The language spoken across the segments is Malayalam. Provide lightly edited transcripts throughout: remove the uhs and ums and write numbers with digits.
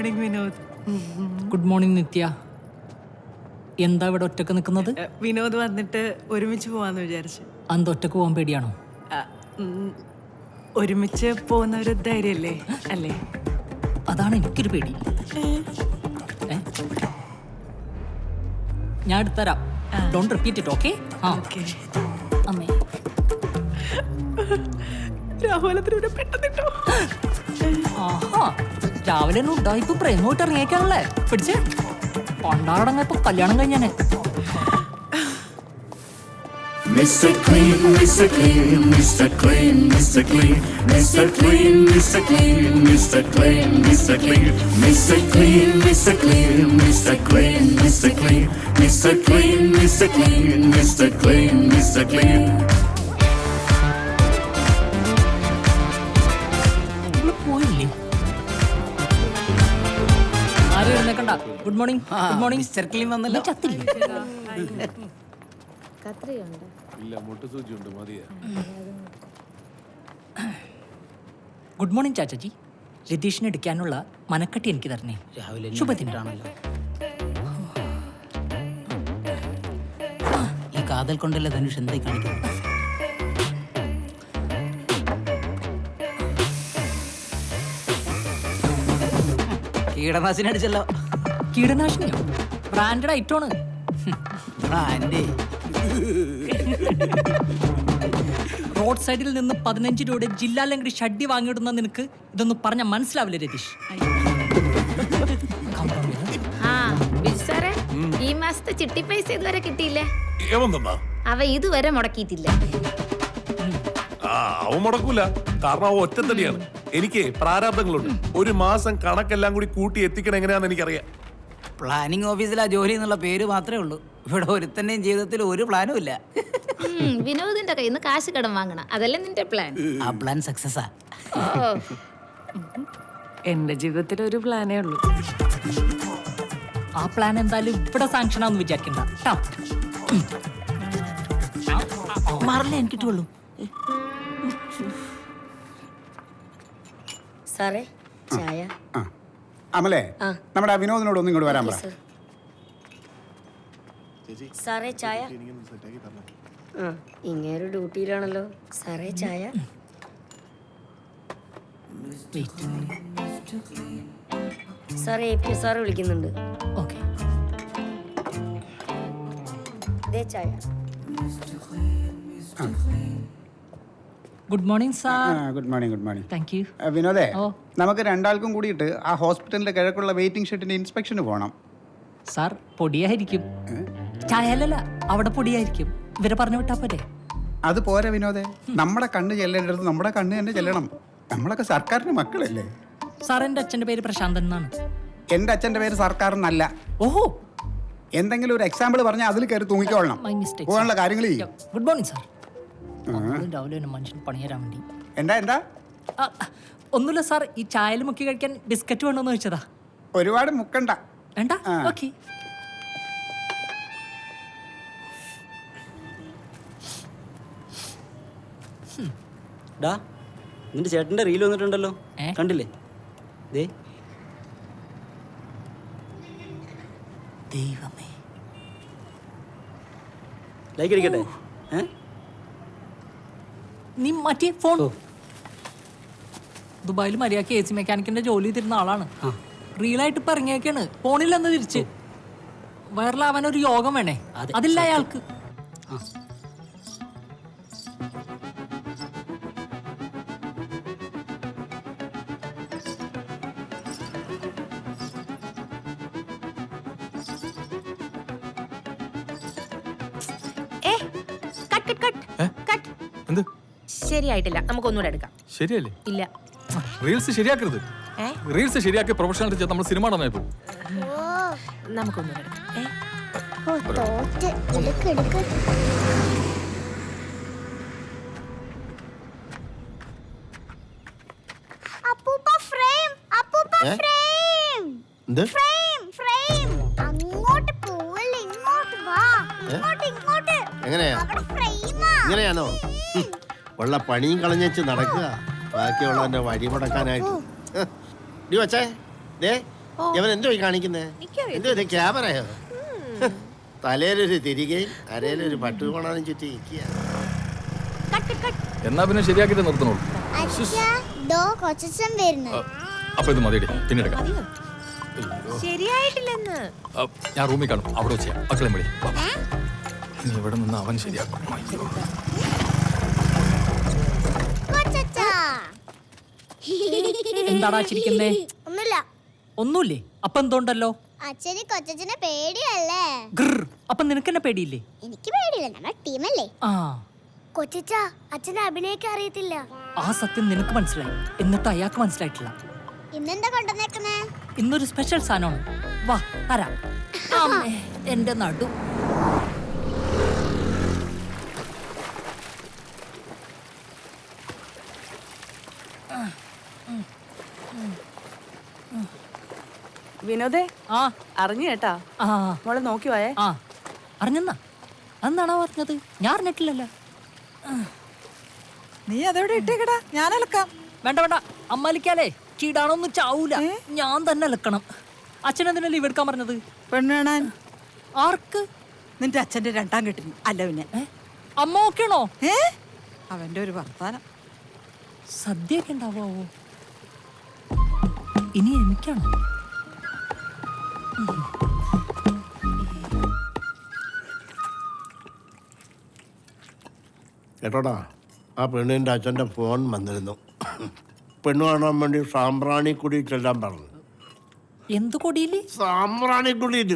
മോർണിംഗ് വിനോദ്. ഗുഡ് മോർണിംഗ് നിത്യ. എന്താ ഇവിടെ ഒറ്റക്ക് നിൽക്കുന്നത്? വിനോദ് വന്നിട്ട് ഒരുമിച്ച് പോവാന്ന് വിചാരിച്ചു. അന്ത് ഒറ്റക്ക് പോകാൻ പേടിയാണോ? ഒരുമിച്ച് പോകുന്ന ഒരു ധൈര്യല്ലേ അല്ലേ? അതാണ് എനിക്കൊരു പേടി. ഞാൻ എടുത്തരാം. Don't repeat it. Okay? Okay. അമ്മേ രാഹുലത്തിന് പെട്ടെന്നിട്ടോ. ആഹാ, രാവിലെ ഉണ്ടായിപ്പോ പ്രേമോട്ട് ഇറങ്ങിയേക്കാണല്ലേ? പിടിച്ചേ പണ്ടാടങ്ങപ്പോ കല്യാണം കഴിഞ്ഞാനെ. Mr. Clean, Mr. Clean, Mr. Clean, Mr. Clean, Mr. Clean, Mr. Clean, Mr. Clean, Mr. Clean, Mr. Clean, Mr. Clean, Mr. Clean, Mr. Clean, Mr. Clean, Mr. Clean, Mr. Clean, Mr. Clean. പോയില്ലേ? ആരും എഴുന്നേക്കണ്ട. Good morning. Good morning. Mister clean വന്നല്ലോ. ചത്തില്ലേ? Good morning Chachaji. രതീഷിനെ എടുക്കാനുള്ള മനക്കട്ടി എനിക്ക് തരണേ. രാവിലെ ശുഭദിനാണല്ലോ. ഈ കാതൽ കൊണ്ടല്ലേ ധനുഷ് എന്തായി കാണിക്കുന്നത്? കീടനാശിനി അടിച്ചല്ലോ. കീടനാശിനിയോ? ബ്രാൻഡഡ് ഐറ്റമാണ്. ബ്രാൻഡേ. റോഡ് സൈഡിൽ നിന്ന് 15 രൂപയുടെ ജില്ലാ ലംഘടി ഷഡ്ഡി വാങ്ങിയിടുന്ന നിനക്ക് ഇതൊന്നും പറഞ്ഞാൽ മനസ്സിലാവില്ല രതീഷ്. ഈ മാസത്തെ ചിട്ടി പൈസ ഇതുവരെ കിട്ടിയില്ലേ? അവ ഇതുവരെ മുടക്കിയിട്ടില്ല. അവൻ മുടക്കൂല, കാരണം അവ ഒറ്റത്തടിയാണ്. എനിക്ക് പ്രാരാബ്ദങ്ങളുണ്ട്. ഒരു മാസം കണക്കെല്ലാം കൂടി കൂട്ടി എത്തിക്കണം എങ്ങനെയാന്ന് എനിക്കറിയാം. പ്ലാനിംഗ് ഓഫീസിലാ ജോലി എന്നുള്ള പേര് മാത്രമേ ഉള്ളൂ. ഇവിടെ ഒരുത്തന്റെയും ജീവിതത്തിൽ ഒരു പ്ലാനും ഇല്ല. വിനോദിന്റെ കയ്യിൽ നിന്ന് കാശ് കടം വാങ്ങണം, അതല്ലേ നിന്റെ പ്ലാൻ? ആ പ്ലാൻ സക്സസാ. എന്റെ ജീവിതത്തിൽ ഒരു പ്ലാനേ ഉള്ളൂ. ആ പ്ലാൻ എന്തായാലും ഇവിടെ സാങ്ഷൻ ആണെന്ന് വിചാരിക്കണ്ട. മാറില്ല, എനിക്ക് കിട്ടുള്ളൂ. സാറേ ചായ. അമലേ, നമ്മുടെ വിനോദിനോട് ഒന്ന് ഇങ്ങോട്ട് വരാൻ പറ. സാറേ ചായ. ഇങ്ങേരു ഡ്യൂട്ടിയിലാണല്ലോ. സാറേ ചായ. സാറേ APS സാറ് വിളിക്കുന്നുണ്ട്. ഓക്കെ. ചായ. Good morning sir. Good morning. Good morning. Thank you. വിനോദേ, നമുക്ക് രണ്ടാൾക്കും കൂടിയിട്ട് ആ ഹോസ്പിറ്റലിന്റെ കിഴക്കുള്ള വെയിറ്റിംഗ് ഷെഡിന്റെ ഇൻസ്പെക്ഷന് പോകണം. സാർ പൊടിയായിരിക്കും. ചായലല്ല, അവിടെ പൊടിയായിരിക്കും. ഇവരെ പറഞ്ഞു വിട്ടാ പോരെ? അത് പോരാ വിനോദേ, നമ്മുടെ കണ്ണ് ചെല്ലേണ്ടത് നമ്മുടെ കണ്ണ് തന്നെ ചെല്ലണം. നമ്മളൊക്കെ സർക്കാരിന്റെ മക്കളല്ലേ. സാർ, എൻ്റെ അച്ഛൻ്റെ പേര് പ്രശാന്തൻ എന്നാണ്. എൻ്റെ അച്ഛൻ്റെ പേര് സർക്കാരിനല്ല. ഓഹോ, എന്തെങ്കിലും ഒരു എക്സാമ്പിൾ പറഞ്ഞാൽ അതിൽ കയറി തൂങ്ങിക്കോളണം. പോകാനുള്ള കാര്യങ്ങൾ ചെയ്യും. Good morning sir. രാവിലെ മനുഷ്യൻ പണിയരാൻ വേണ്ടി. എന്താ ഒന്നുമില്ല സാർ, ഈ ചായയിൽ മുക്കി കഴിക്കാൻ ബിസ്ക്കറ്റ് വേണമെന്ന് വെച്ചതാ. ഒരുപാട് മുക്കണ്ട. വേണ്ട? ഓക്കെ. നിന്റെ ചേട്ടന്റെ റീൽ വന്നിട്ടുണ്ടല്ലോ, കണ്ടില്ലേ? ദൈവമേ, ലൈക്ക് അടിക്കട്ടെ. നീ മാറ്റിയ ഫോൺ. ദുബായിൽ മര്യാദക്ക് AC മെക്കാനിക്കിന്റെ ജോലി ചെയ്തിരുന്ന ആളാണ്. റീലായിട്ട് ഇപ്പൊ ഇറങ്ങിയൊക്കെയാണ്. ഫോണില്ലെന്ന് തിരിച്ച് വൈറലാവാൻ ഒരു യോഗം വേണേ, അതില്ല അയാൾക്ക്. ശരിയായിട്ടില്ല, നമുക്കൊന്നുകൂടെ എടുക്കാം. ശരിയല്ലേ? ഇല്ല, റീൽസ് ശരിയാക്കരുത്. റീൽസ് ശരിയാക്കി പ്രൊഫഷണൽ നമ്മൾ സിനിമ നടന്നായി പോകും. നമുക്കൊന്നുകൂടെ എടുക്കാം. ഇങ്ങനെയാണോ? ഉള്ള പണിയും കളഞ്ഞു നടക്കുക, ബാക്കിയുള്ളവന്റെ വഴി മുടക്കാനായിട്ട്. നീ വച്ചേ, ഇവൻ എന്തോ കാണിക്കുന്നേ? എന്തോ ക്യാമറയോ? തലയിലൊരു തിരികെയും അരയിലൊരു പട്ടുകോണാനും ചുറ്റി ഇരിക്കുക. എന്നാ പിന്നെ ശരിയാക്കിട്ട് നിർത്തണോളൂ. അപ്പൊ ഇത് മതിയടി, പിന്നീട് ശരിയായിട്ടില്ലെന്ന്. ഞാൻ റൂമിൽ കാണും, അവിടെ വെച്ച് മക്കളെ വിളി. നീ ഇവിടെ നിന്ന് അവൻ ശരിയാക്കും. അയ്യോ. എന്താടാ ചിരിക്കുന്നേ? ഒന്നുമില്ല. ഒന്നുമില്ലേ? അപ്പൊ എന്തോണ്ടല്ലോ? അച്ഛന് കൊച്ചച്ഛനെ പേടിയല്ലേ? അപ്പൊ നിനക്കെന്നെ പേടിയില്ലേ? എനിക്ക് പേടിയില്ല, നമ്മുടെ ടീമല്ലേ. ആ, കൊച്ചച്ഛ, അച്ഛനെ അഭിനയിക്കാൻ അറിയത്തില്ല. ആ സത്യം നിനക്ക് മനസ്സിലായി, എന്നിട്ട് അയാൾക്ക് മനസ്സിലായിട്ടില്ല. ഇന്നെന്താ കൊണ്ടുവന്നേക്കുന്നേ? ഇന്നൊരു സ്പെഷ്യൽ സാധനമാണ്. വാ തരാം. അമ്മേ, എന്റെ നടു. വിനോദേ, ആ അറിഞ്ഞു കേട്ടാ? ആ മോളെ നോക്കി പോയേ. ആ അറിഞ്ഞെന്നാ? അന്നാണോ പറഞ്ഞത്? ഞാൻ അറിഞ്ഞിട്ടില്ലല്ലോ. നീ അതെവിടെ ഇട്ടേക്കടാ, ഞാൻ അലക്കാം. വേണ്ട വേണ്ട, അമ്മലിക്കാലേ ചീടാണൊന്നും ചാവൂല, ഞാൻ തന്നെ അലക്കണം. അച്ഛനെന്തിനാ ലീവ് എടുക്കാൻ പറഞ്ഞത്? പെണ്ണ് കാണാൻ. ആർക്ക്? നിന്റെ അച്ഛന്റെ രണ്ടാം കെട്ടിന്. അല്ല പിന്നെ അമ്മ ഓക്കെയാണോ? അവന്റെ ഒരു വർത്താനം. സദ്യയൊക്കെ ഉണ്ടാവോ? ഇനി എനിക്കാണോ? കേട്ടോടാ, ആ പെണ്ണിൻ്റെ അച്ഛൻ്റെ ഫോൺ വന്നിരുന്നു. പെണ്ണ് കാണാൻ വേണ്ടി സാമ്പ്രാണിക്കുടി ചെല്ലാൻ പറഞ്ഞു. എന്ത് കൊടിയില്? സാമ്പ്രാണിക്കുടിയിൽ.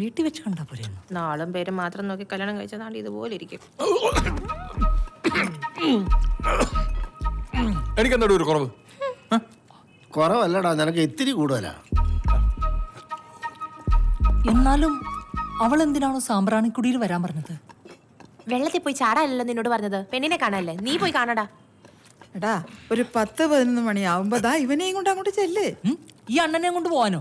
വീട്ടിൽ വെച്ച് കണ്ടാ പോരെയൊന്നും. നാളും പേരും മാത്രം നോക്കി കല്യാണം കഴിച്ചതാണ്ട് ഇതുപോലെ ഇരിക്കും. എനിക്കെന്താ ഒരു കുറവ്? കുറവല്ലടാ, നിനക്ക് ഇത്തിരി കൂടുതലാ. എന്നാലും അവൾ എന്തിനാണോ സാമ്പ്രാണിക്കുടിയിൽ വരാൻ പറഞ്ഞത്? വെള്ളത്തിൽ പോയി ചാടാനല്ലോ നിന്നോട് പറഞ്ഞത്, പെണ്ണിനെ കാണാനല്ലേ. നീ പോയി കാണടാ. എടാ, ഒരു 10-11 മണിയാവുമ്പോ ഇവനെയും കൊണ്ട് അങ്ങോട്ട് ചെല്ലേ. ഈ അണ്ണനെ കൊണ്ട് പോവാനോ?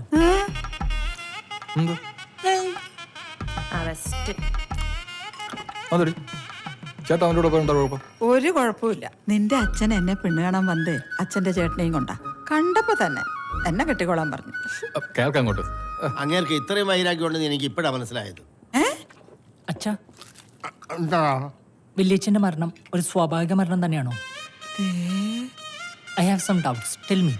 അതെടി ചേട്ടാ, അവൻ്റെ കൂടെ എന്താ കുഴപ്പം? ഒരു കുഴപ്പമില്ല. നിന്റെ അച്ഛൻ എന്നെ പെണ്ണ് കാണാൻ വന്നേ അച്ഛന്റെ ചേട്ടനെയും കൊണ്ടാ. കണ്ടപ്പോ തന്നെ എന്നെ കെട്ടിക്കോളാൻ പറഞ്ഞു. കേൾക്കാം അങ്ങോട്ട്. അങ്ങേർക്ക് ഇത്രയും വൈരാഗ്യം ഉണ്ടെന്ന് എനിക്ക് ഇപ്പോഴാണ് മനസ്സിലായത്. അച്ഛാ, എന്താ? വല്യച്ഛന്റെ മരണം ഒരു സ്വാഭാവിക മരണം തന്നെയാണോ? I have some doubts, tell me.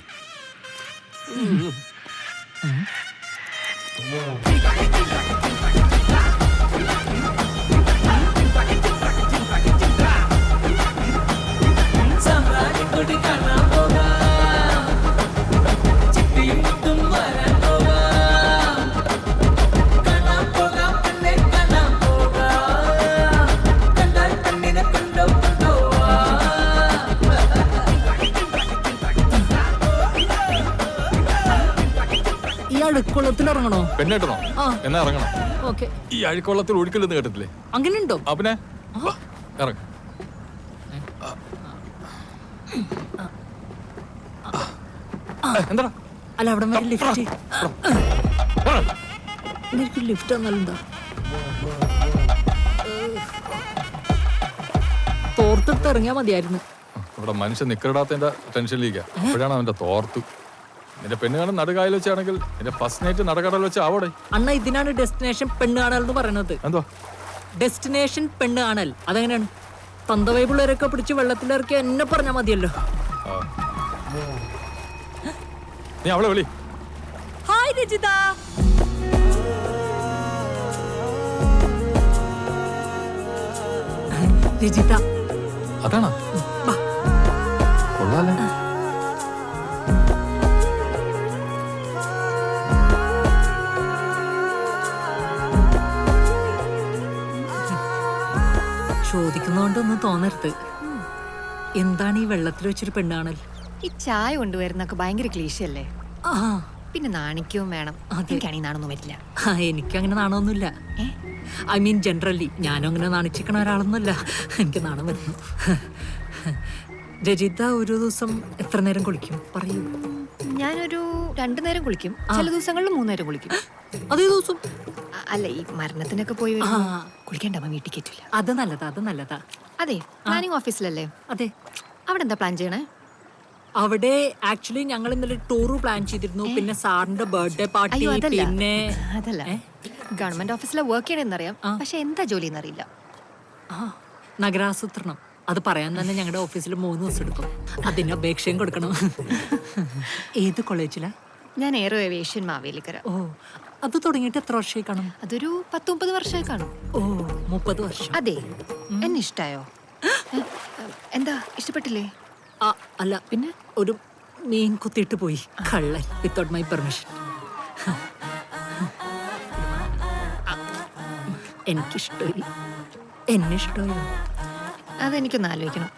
ഈ അഴുക്കുള്ളത്തിൽ ഇറങ്ങണോ? പെണ്ണേട്ടനോ? എന്നാ ഇറങ്ങണം. ഓക്കെ. ഈ അഴുക്കുള്ളത്തിൽ ഒഴുക്കില്ലെന്ന് കേട്ടിട്ടില്ലേ? അങ്ങനെയുണ്ടോ? പിന്നെ ഇറങ്ങ. എന്താ? അല്ല, അവിടെ വരെ ലിഫ്റ്റ്. എനിക്ക് ലിഫ്റ്റ് തന്നാലുണ്ടോ? തോർത്തെടുത്ത് ഇറങ്ങിയാ മതിയായിരുന്നു. ഇവിടെ മനുഷ്യൻ നിക്കറിടാത്തതിന്റെ ടെൻഷനിലേക്കാ. അപ്പോഴാണ് അവന്റെ തോർത്തു. നിന്റെ പെണ്ണ് കാണാൻ നടുകായൽ വെച്ചാണെങ്കിൽ നിന്റെ ഫസ്റ്റ് നൈറ്റ് നടക്കടൽ വെച്ച് ആവോടെ. അണ്ണ, ഇതിനാണ് ഡെസ്റ്റിനേഷൻ പെണ്ണ് കാണൽ എന്ന് പറയുന്നത്. എന്തോ ഡെസ്റ്റിനേഷൻ പെണ്ണ് കാണൽ? അതെങ്ങനെയാണ്? തന്തവൈബിളരൊക്കെ പിടിച്ച് വെള്ളത്തിലിറക്കി എന്നെ പറഞ്ഞാൽ മതിയല്ലോ. നീ അവളെ വിളി. ഹായ് രജിത. രജിത അതാണോ? കൊള്ളാലേ. ചോദിക്കുന്നോണ്ടൊന്നും തോന്നരുത്. എന്താണ് ഈ വെള്ളത്തിൽ വെച്ചൊരു പെണ്ണാണൽ? ഈ ചായ കൊണ്ടുവരുന്നൊക്കെ ഭയങ്കര ക്ലീശയല്ലേ? ആ, പിന്നെ നാണിക്കവും വേണം. എനിക്കാണെങ്കിൽ നാണൊന്നും വരില്ല. എനിക്കങ്ങനെ നാണമൊന്നുമില്ല. ഐ മീൻ ജനറലി ഞാനും അങ്ങനെ നാണിച്ചിക്കണ ഒരാളൊന്നുമല്ല. എനിക്ക് നാണം വരുന്നു. രജിത ഒരു ദിവസം എത്ര നേരം കുളിക്കും പറയൂ? ഞാനൊരു 2 നേരം കുളിക്കും, ചില ദിവസങ്ങളിൽ 3 നേരം കുളിക്കും. അതേ ദിവസം? അല്ല, ഈ മരണത്തിനൊക്കെ പോയി കുളിക്കേണ്ട അമ്മ വീട്ടിൽ കയറ്റില്ല. അത് നല്ലതാ, അത് നല്ലതാ. അതെ, പ്ലാനിങ് ഓഫീസിലല്ലേ? അതെ. അവിടെ എന്താ പ്ലാൻ ചെയ്യണേ? അവിടെ ആക്ച്വലി ഞങ്ങൾ ഇന്നലെ ടൂർ പ്ലാൻ ചെയ്തിരുന്നു. പിന്നെ സാറിന്റെ ബർത്ത്ഡേ പാർട്ടി. അയ്യോ, അതല്ല. പിന്നെ അതല്ല ഗവൺമെന്റ് ഓഫീസിലെ വർക്ക് ചെയ്യണമെന്നറിയാം, പക്ഷെ എന്താ ജോലി എന്നറിയില്ല. നഗരാസൂത്രണം. അത് പറയാൻ തന്നെ ഞങ്ങളുടെ ഓഫീസിൽ 3 ദിവസം എടുക്കും. അതിന് അപേക്ഷയും കൊടുക്കണം. ഏത് കോളേജിലാ? ഞാൻ എയറോ ഏവിയേഷൻ മാവേലിക്കര. ഓ, അത് തുടങ്ങിയിട്ട് എത്ര വർഷമായി കാണും? അതൊരു 10-30 വർഷമായി കാണും. ഓ, 30 വർഷം. അതെ, എന്നെ ഇഷ്ടായോ? എന്താ ഇഷ്ടപ്പെട്ടില്ലേ? അല്ല, പിന്നെ ഒരു മീൻ കുത്തിയിട്ട് പോയി കള്ളൻ വിത്തൗട്ട് മൈ പെർമിഷൻ. എനിക്കിഷ്ടമായി. എന്നെ ഇഷ്ടമായോ? അതെനിക്കൊന്ന് ആലോചിക്കണം.